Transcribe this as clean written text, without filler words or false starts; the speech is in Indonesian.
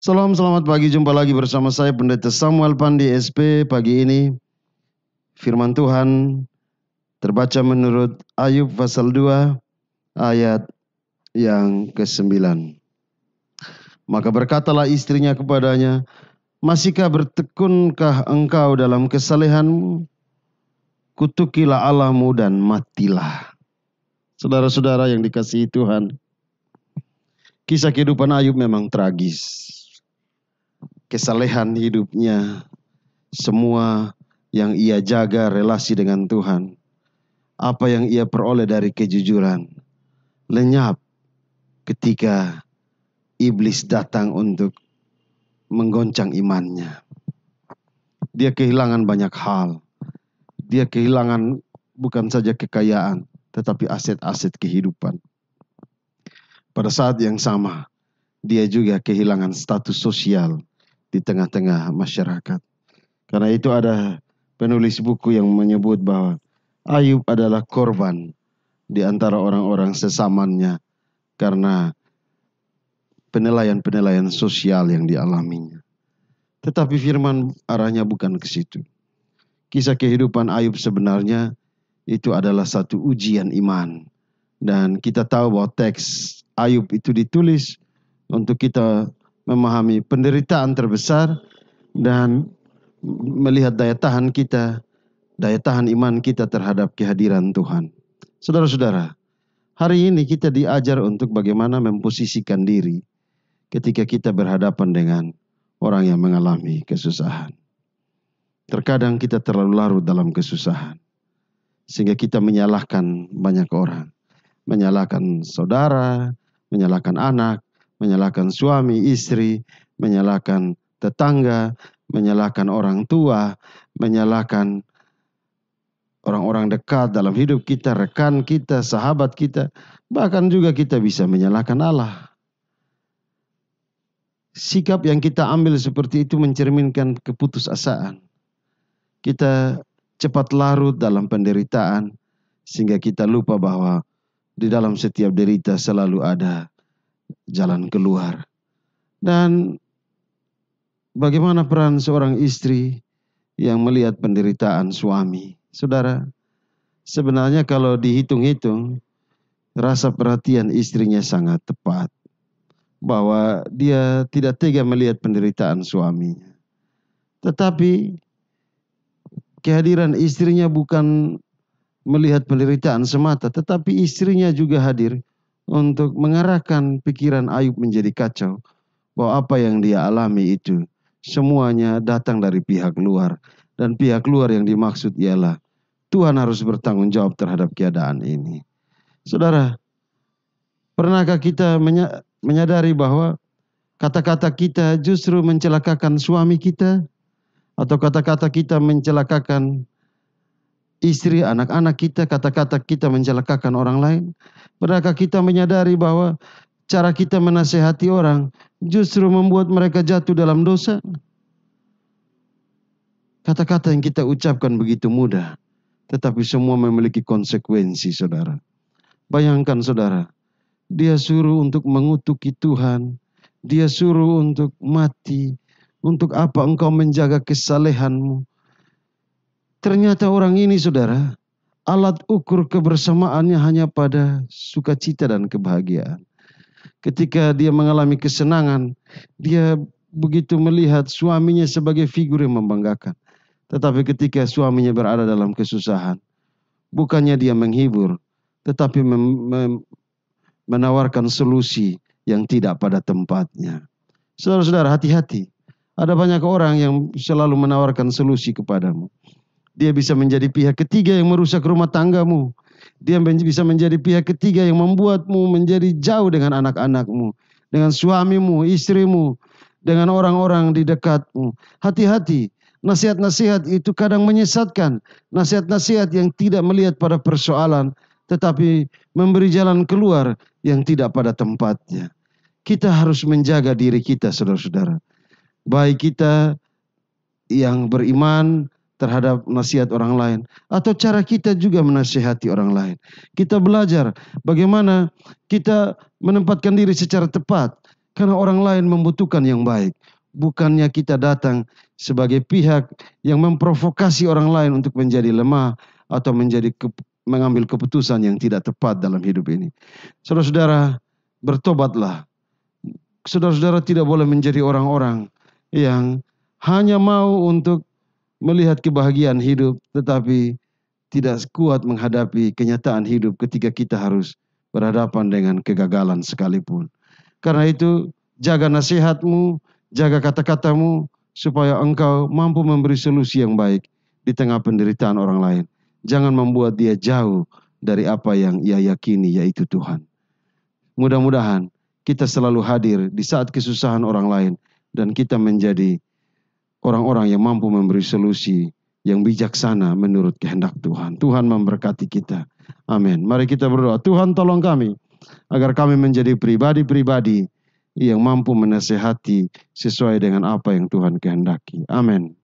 Salam, selamat pagi. Jumpa lagi bersama saya Pendeta Samuel Pandi SP. Pagi ini firman Tuhan terbaca menurut Ayub pasal 2 ayat yang ke-9. Maka berkatalah istrinya kepadanya, masihkah bertekunkah engkau dalam kesalehanmu? Kutukilah Allahmu dan matilah. Saudara-saudara yang dikasihi Tuhan, kisah kehidupan Ayub memang tragis. Kesalehan hidupnya, semua yang ia jaga relasi dengan Tuhan, apa yang ia peroleh dari kejujuran, lenyap ketika iblis datang untuk menggoncang imannya. Dia kehilangan banyak hal. Dia kehilangan bukan saja kekayaan, tetapi aset-aset kehidupan. Pada saat yang sama, dia juga kehilangan status sosial di tengah-tengah masyarakat. Karena itu ada penulis buku yang menyebut bahwa Ayub adalah korban di antara orang-orang sesamanya karena penilaian-penilaian sosial yang dialaminya. Tetapi firman arahnya bukan ke situ. Kisah kehidupan Ayub sebenarnya itu adalah satu ujian iman. Dan kita tahu bahwa teks Ayub itu ditulis untuk kita memahami penderitaan terbesar dan melihat daya tahan kita, daya tahan iman kita terhadap kehadiran Tuhan. Saudara-saudara, hari ini kita diajar untuk bagaimana memposisikan diri ketika kita berhadapan dengan orang yang mengalami kesusahan. Terkadang kita terlalu larut dalam kesusahan, sehingga kita menyalahkan banyak orang. Menyalahkan saudara, menyalahkan anak, menyalahkan suami, istri, menyalahkan tetangga, menyalahkan orang tua, menyalahkan orang-orang dekat dalam hidup kita, rekan kita, sahabat kita. Bahkan juga kita bisa menyalahkan Allah. Sikap yang kita ambil seperti itu mencerminkan keputusasaan. Kita cepat larut dalam penderitaan sehingga kita lupa bahwa di dalam setiap derita selalu ada jalan keluar. Dan bagaimana peran seorang istri yang melihat penderitaan suami? Saudara, sebenarnya kalau dihitung-hitung, rasa perhatian istrinya sangat tepat. Bahwa dia tidak tega melihat penderitaan suaminya. Tetapi kehadiran istrinya bukan melihat penderitaan semata, tetapi istrinya juga hadir untuk mengarahkan pikiran Ayub menjadi kacau. Bahwa apa yang dia alami itu semuanya datang dari pihak luar. Dan pihak luar yang dimaksud ialah Tuhan harus bertanggung jawab terhadap keadaan ini. Saudara, pernahkah kita menyadari bahwa kata-kata kita justru mencelakakan suami kita? Atau kata-kata kita mencelakakan istri, anak-anak kita, kata-kata kita mencelakakan orang lain? Pernahkah kita menyadari bahwa cara kita menasehati orang justru membuat mereka jatuh dalam dosa? Kata-kata yang kita ucapkan begitu mudah, tetapi semua memiliki konsekuensi, saudara. Bayangkan, saudara, dia suruh untuk mengutuki Tuhan, dia suruh untuk mati. Untuk apa engkau menjaga kesalehanmu? Ternyata orang ini, saudara, alat ukur kebersamaannya hanya pada sukacita dan kebahagiaan. Ketika dia mengalami kesenangan, dia begitu melihat suaminya sebagai figur yang membanggakan. Tetapi ketika suaminya berada dalam kesusahan, bukannya dia menghibur, tetapi menawarkan solusi yang tidak pada tempatnya. Saudara-saudara, hati-hati. Ada banyak orang yang selalu menawarkan solusi kepadamu. Dia bisa menjadi pihak ketiga yang merusak rumah tanggamu. Dia bisa menjadi pihak ketiga yang membuatmu menjadi jauh dengan anak-anakmu, dengan suamimu, istrimu, dengan orang-orang di dekatmu. Hati-hati, nasihat-nasihat itu kadang menyesatkan. Nasihat-nasihat yang tidak melihat pada persoalan, tetapi memberi jalan keluar yang tidak pada tempatnya. Kita harus menjaga diri kita, saudara-saudara. Baik kita yang beriman terhadap nasihat orang lain, atau cara kita juga menasihati orang lain. Kita belajar bagaimana kita menempatkan diri secara tepat. Karena orang lain membutuhkan yang baik. Bukannya kita datang sebagai pihak yang memprovokasi orang lain untuk menjadi lemah atau mengambil keputusan yang tidak tepat dalam hidup ini. Saudara-saudara, bertobatlah. Saudara-saudara tidak boleh menjadi orang-orang yang hanya mau untuk melihat kebahagiaan hidup, tetapi tidak kuat menghadapi kenyataan hidup ketika kita harus berhadapan dengan kegagalan sekalipun. Karena itu, jaga nasihatmu, jaga kata-katamu, supaya engkau mampu memberi solusi yang baik di tengah penderitaan orang lain. Jangan membuat dia jauh dari apa yang ia yakini, yaitu Tuhan. Mudah-mudahan kita selalu hadir di saat kesusahan orang lain, dan kita menjadi orang-orang yang mampu memberi solusi yang bijaksana menurut kehendak Tuhan. Tuhan memberkati kita. Amin. Mari kita berdoa. Tuhan, tolong kami agar kami menjadi pribadi-pribadi yang mampu menasehati sesuai dengan apa yang Tuhan kehendaki. Amin.